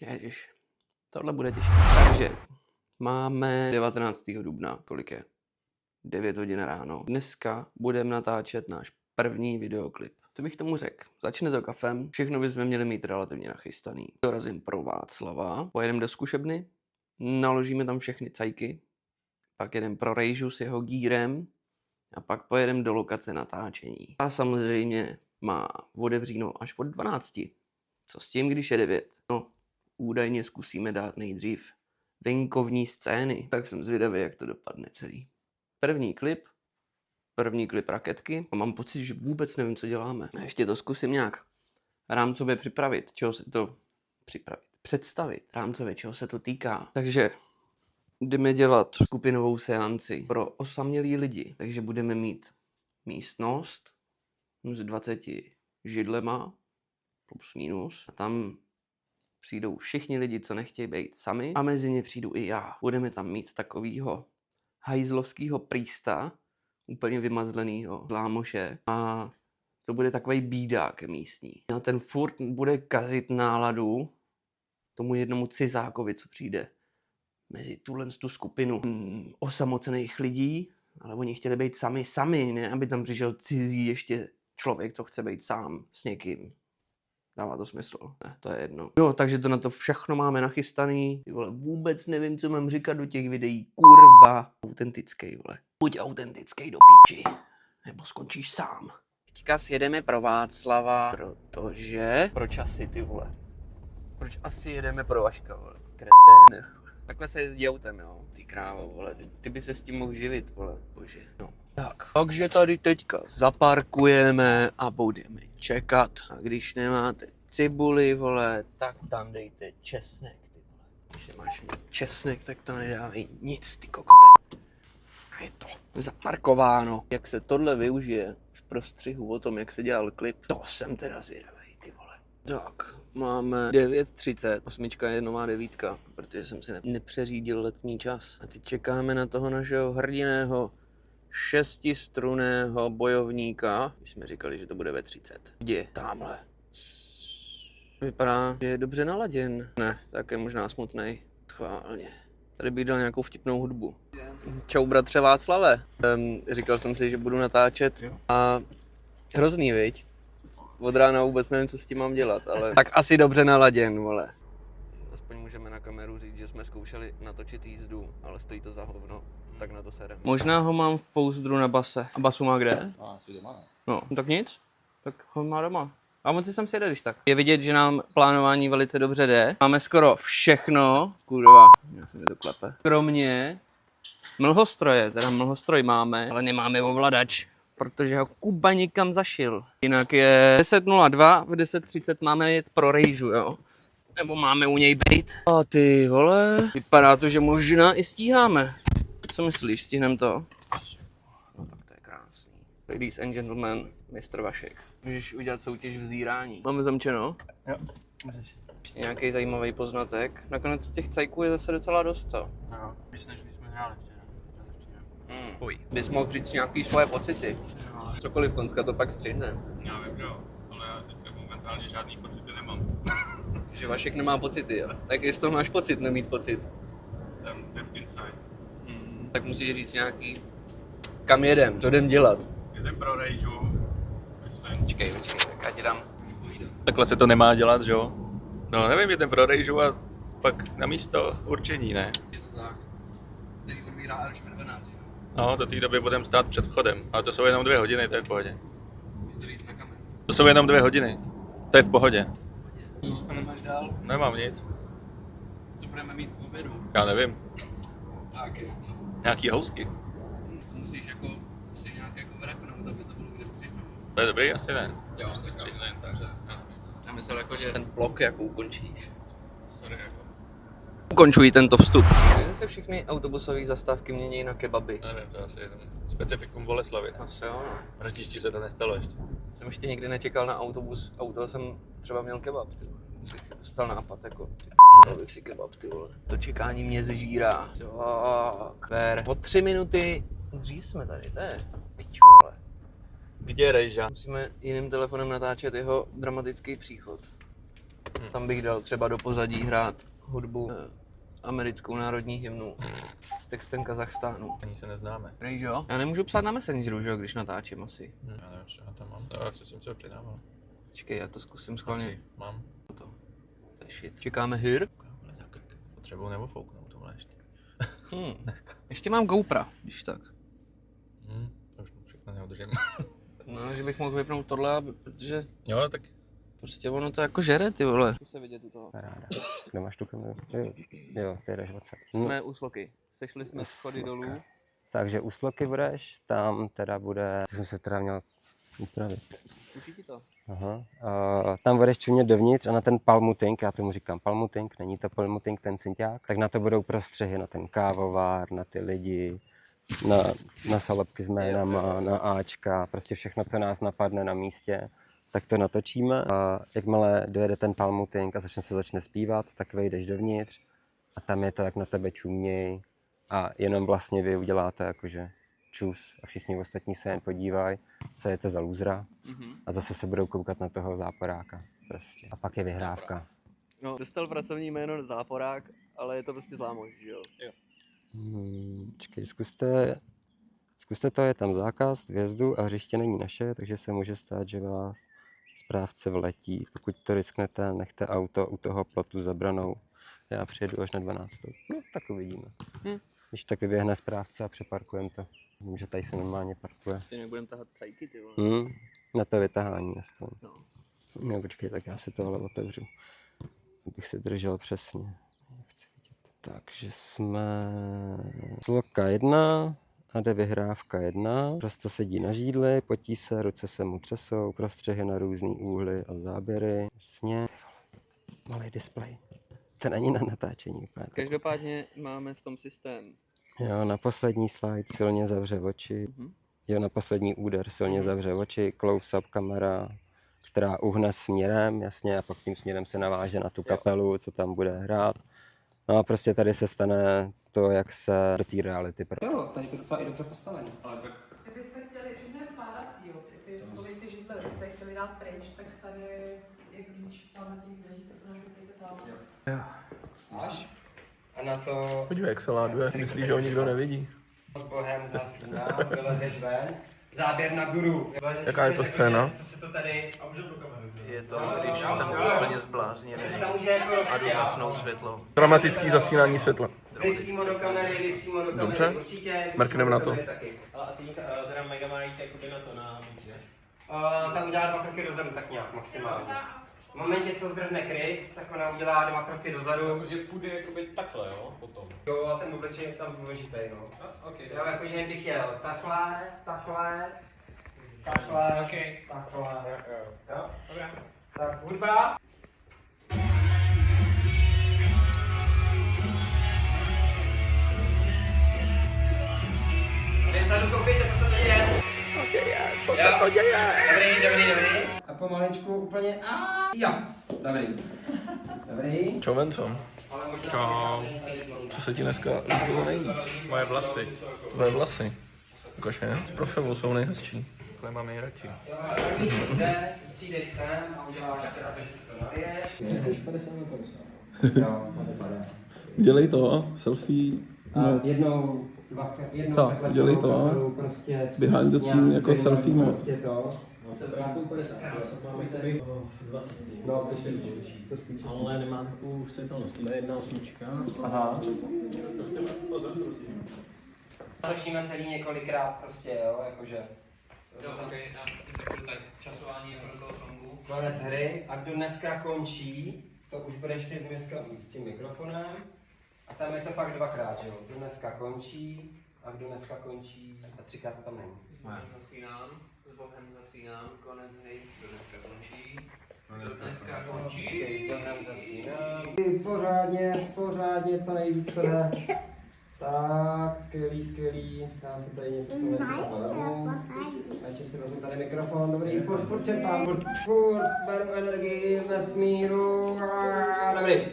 Ježiš, tohle bude těžké. Takže máme 19. dubna, kolik je? 9 hodin ráno. Dneska budeme natáčet náš první videoklip. Co bych tomu řekl? Začne to kafem, všechno bychom měli mít relativně nachystaný. Dorazím pro Václava, pojedeme do zkušebny, naložíme tam všechny cajky, pak jedeme pro Rejžu s jeho gírem a pak pojedeme do lokace natáčení. A samozřejmě má otevříno až od 12. Co s tím, když je 9? No, údajně zkusíme dát nejdřív venkovní scény, tak jsem zvědavý, jak to dopadne celý. První klip raketky a mám pocit, že vůbec nevím, co děláme. Ještě to zkusím nějak rámcově připravit, představit rámcově, čeho se to týká. Takže jdeme dělat skupinovou seanci pro osamělý lidi, takže budeme mít místnost s 20 židlema, plus minus, a tam přijdou všichni lidi, co nechtějí být sami, a mezi ně přijdu i já. Budeme tam mít takovýho hajzlovskýho prýsta, úplně vymazlenýho zlámoše, a to bude takovej bídák místní. A ten furt bude kazit náladu tomu jednomu cizákovi, co přijde mezi tu skupinu osamocených lidí, ale oni chtěli být sami, ne aby tam přišel cizí ještě člověk, co chce být sám s někým. Dává to smysl? Ne, to je jedno. No, takže to na to všechno máme nachystaný. Ty vole, vůbec nevím, co mám říkat do těch videí. Kurva. Autentický, vole. Buď autentický do píči, nebo skončíš sám. Teďka sjedeme pro Václava, protože... Proč asi, ty vole? Proč asi jedeme pro Vaška, vole? Kreténe. Takhle se jezdí autem, jo? Ty krávo, vole. Ty by se s tím mohl živit, vole. Bože, no. Tak, takže tady teďka zaparkujeme a budeme čekat. A když nemáte cibuli, vole, tak tam dejte česnek, ty vole. Když nemáš česnek, tak tam nedávej nic, ty kokote. A je to zaparkováno. Jak se tohle využije v prostřihu o tom, jak se dělal klip, to jsem teda zvědavej, ty vole. Tak, máme 9:30, 8 je nová 9, protože jsem si nepřeřídil letní čas. A teď čekáme na toho našeho hrdiného 6strunného bojovníka. My jsme říkali, že to bude ve 30. Kde? Tamhle. Vypadá, že je dobře naladěn. Ne, tak je možná smutnej. Schválně. Tady bych dal nějakou vtipnou hudbu. Čau bratře Václave. Říkal jsem si, že budu natáčet a hrozný, viď? Od rána vůbec nevím, co s tím mám dělat, ale tak asi dobře naladěn, vole. Aspoň můžeme na kameru říct, že jsme zkoušeli natočit jízdu, ale stojí to za hovno, tak na to serem. Možná ho mám v pouzdru na base. A basu má kde? Asi doma, ne? No, tak nic. Tak ho má doma. A moc si sem sjede, když tak. Je vidět, že nám plánování velice dobře jde. Máme skoro všechno. Kurva, jak se mi to klepe. Kromě mlhostroje, teda mlhostroj máme, ale nemáme ovladač, protože ho Kuba někam zašil. Jinak je 10:02, v 10:30 máme jet pro Rejžu, jo. Nebo máme u něj být. A ty vole, vypadá to, že možná i stíháme. Co myslíš, stihneme to? No tak to je krásný. Ladies and gentlemen, Mr. Vašek. Můžeš udělat soutěž vzírání. Máme zamčeno? Jo, můžeš. Ještě nějaký zajímavý poznatek. Nakonec těch cajků je zase docela dost, co? No, víc než jsme hráli včera. Fuj. Bys mohl říct nějaký svoje pocity. No, ale... Cokoliv Tonska to pak střihne. Já vím, jo, ale já teďka momentálně žádný pocity nemám. Že Vašek nemá pocity, jo? Tak jestli to máš pocit, nemít pocit. Jsem dead inside. Tak musíš říct nějaký... Kam jedem? Co jdem dělat? Jedem pro Rejžu, myslím. Počkej, tak já ti dám. Takhle se to nemá dělat, že jo? No nevím, jedem pro Rejžu a pak na místo určení, ne? Je to tak. Který odbírá Arš Mervenář. No, do té doby budeme stát před vchodem, ale to jsou jenom 2 hodiny, to je v pohodě. Musíš to říct na kameru. To jsou jenom 2 hodiny, to je v pohodě. A nemáš dál? Nemám nic, Co budeme mít k obědu? já nevím, Tak. nějaký housky. To musíš jako asi nějak jako vrepnout, aby to bylo kde střihnout. To je dobrý, asi ne. Jo, Prostě střihne jen tak. Já myslel jako, že ten blok jako ukončíš. Sorry, jako. Ukončují tento vstup. Kde se všechny autobusové zastávky mění na kebaby? Nevím, to je asi jenom specifikum Boleslavy. Asi jo, no. V Hradišti se to nestalo ještě. Jsem ještě nikdy nečekal na autobus. Auto jsem třeba měl kebab, ty vole. Bych dostal nápad, jako, dal bych si kebab, ty vole. To čekání mě zžírá. Tak, ver. O 3 minuty dřív jsme tady, to je pič, vole. Kde je Rejža? Musíme jiným telefonem natáčet jeho dramatický příchod. Tam bych dal třeba do pozadí hrát hudbu americkou národní hymnu s textem Kazachstánu. Ani se neznáme. Prý, jo? Já nemůžu psát na Messengeru, že jo, když natáčím asi. Já nevím, co já tam mám. Já se jsem se přidával. Počkej, já to zkusím schválně. Okay, mám. To je shit. Čekáme hyr. Potřebuji nebo fouknout tohle ještě. Ještě mám GoPro, když tak. To už všechno neudržím. No, že bych mohl vypnout tohle, protože Jo, tak prostě ono to jako žere, ty vole. Můžu se vidět u toho. Paráda. Kde máš tu kameru? Jo, ty jdeš odsaď. Jsme u Sloky. Sešli jsme schody dolů. Takže u Sloky budeš, tam teda bude, jsem se teda měl upravit. Učí ti to? Aha. Tam budeš čumět dovnitř a na ten palmuting, já tomu říkám palmuting, není to palmuting, ten cinťák, tak na to budou prostřehy, na ten kávovár, na ty lidi, na salopky s jménama, na áčka, prostě všechno, co nás napadne na místě, tak to natočíme. A jakmile dojede ten palmuting a začne zpívat, tak vejdeš dovnitř a tam je to, jak na tebe čuměj a jenom vlastně vy uděláte jakože čus a všichni ostatní se jen podívají, co je to za lůzra a zase se budou koukat na toho záporáka prostě. A pak je vyhrávka. No, dostal pracovní jméno Záporák, ale je to prostě zlámož, že jo? Jo. Čekej, zkuste to, je tam zákaz vjezdu a hřiště není naše, takže se může stát, že vás správce vletí. Pokud to risknete, nechte auto u toho plotu za branou. Já přijedu až na 12. No, tak uvidíme. Když tak vyběhne správce a přeparkujeme to. Vím, že tady se normálně parkuje. Prostě nebudeme tahat cajky, ty vole. Na to vytahání aspoň. No. No počkej, tak já si tohle otevřu, abych si držel přesně. Chci vidět. Takže jsme Sloka 1 a jde vyhrávka 1. Prostě sedí na žídli, potí se, ruce se mu třesou, prostřehy na různý úhly a záběry. Jasně. Malý displej. To není na natáčení úplně. Každopádně máme v tom systém. Jo, na poslední slide silně zavře oči. Jo, na poslední úder silně zavře oči, close-up kamera, která uhne směrem, jasně, a pak tím směrem se naváže na tu kapelu, co tam bude hrát. No a prostě tady se stane to, jak se do té reality. Jo, tady to docela i dobře postavené. Kdybyste chtěli všechno skládací, jo, ty židle, kdybyste chtěli dát pryč, tak tady je klíč tam na těch dveřích, tak to našupujte tam. Jo. A na to... podívej, jak se láduje. Myslíš, že ho nikdo nevidí? S Bohem zasíná, vylezeš ven. Záběr na guru. Jaká je to scéna? Co se to tady... Je to, když jsem úplně zblázněný a jdu zasnout světlo. Dramatický zasínání světla. Vy přímo do kamery, Dobře. Určitě. Mrkneme na to. Ale a ty teda mega má jít jakoby na to, na víc, ne? Tam udělá 2 kroky dozadu, tak nějak maximálně. V momentě, co zdrhne kryt, tak ona udělá 2 kroky dozadu. Takže půjde jakoby takhle, jo, potom. Jo, a ten obličej je tam důležitý, no. Okay, Jo, jakože bych jel takhle, takhle, takhle. Jo? Dobrá. Tak, hudba. Vy vzadu koupíte, co se to děje? Co se to děje? Dobrý. A pomaličku úplně, jo. Dobrý. Čau, Venco. Čau. Co se ti dneska líbilo nejvíc? Moje vlasy. Tvoje vlasy. Ukaž je? Z profilu jsou nejhezčí. Tohle mám nejradši. Přijdeš sem a uděláš teda to, že si to naliješ. Jdeš 50 na 50. Jo, to vypadá. Dělej to, selfie. A jednou Co? takhle Dělej celou to. kameru prostě Behind the scene jako selfie mode. prostě to. Se vrátím 50. Já se máme tady 20. No, to spíš. Ale nemá takovou světelnost. Tohle je 1.8. Aha. Točíme celý několikrát prostě, jo, jakože. Jo, okay, tak časování je pro toho songu. Konec hry a kdo dneska končí, to už budeš ty s tím mikrofonem. A tam je to pak 2krát, že jo. Kdo dneska končí a kdo dneska končí a 3krát to tam není. Zasínám, s Bohem zasínám, konec hry, kdo dneska končí. Kdo dneska končí. S Bohem zasínám. Pořádně, co nejvíc to jde. Tak, skvělý. Já si tady něco vezmu. A ještě si vezmu tady mikrofon, dobrý, furt čerpám, furt beru energii vesmíru. Dobrý.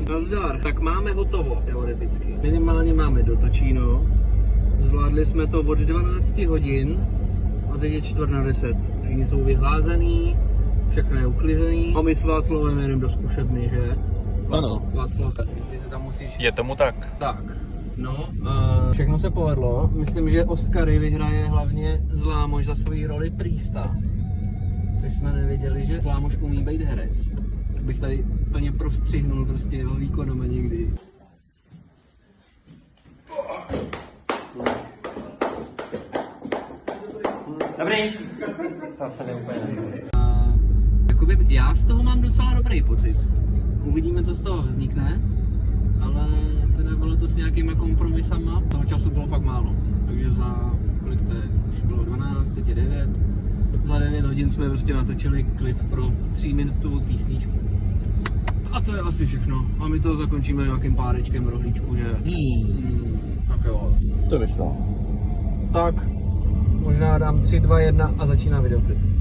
Nazdar, tak máme hotovo, teoreticky. Minimálně máme dotočíno. Zvládli jsme to od 12 hodin a teď je 9:45. Všichni jsou vyházený, všechno je uklizený. A my s Václavem jedeme do zkušebny, že? Ano. Václav, ty se tam musíš... Je tomu tak. Tak, no, všechno se povedlo. Myslím, že Oscary vyhraje hlavně Zlámoš za svoji roli Priesta. Což jsme nevěděli, že Zlámoš umí být herec. Tak bych tady úplně prostřihnul prostě jeho výkonem někdy. Dobrý. To se neúplně. Jakoby já z toho mám docela dobrý pocit. Uvidíme, co z toho vznikne, ale teda bylo to s nějakýma kompromisama. Toho času bylo fakt málo, takže za kolik to je? Už bylo 12, teď je 9. Za 9 hodin jsme prostě natočili klip pro 3minutovou písničku. A to je asi všechno. A my to zakončíme nějakým párečkem rohlíčku, že? Tak jo. To vyšlo. Tak, možná dám 3, 2, 1 a začíná videoklip.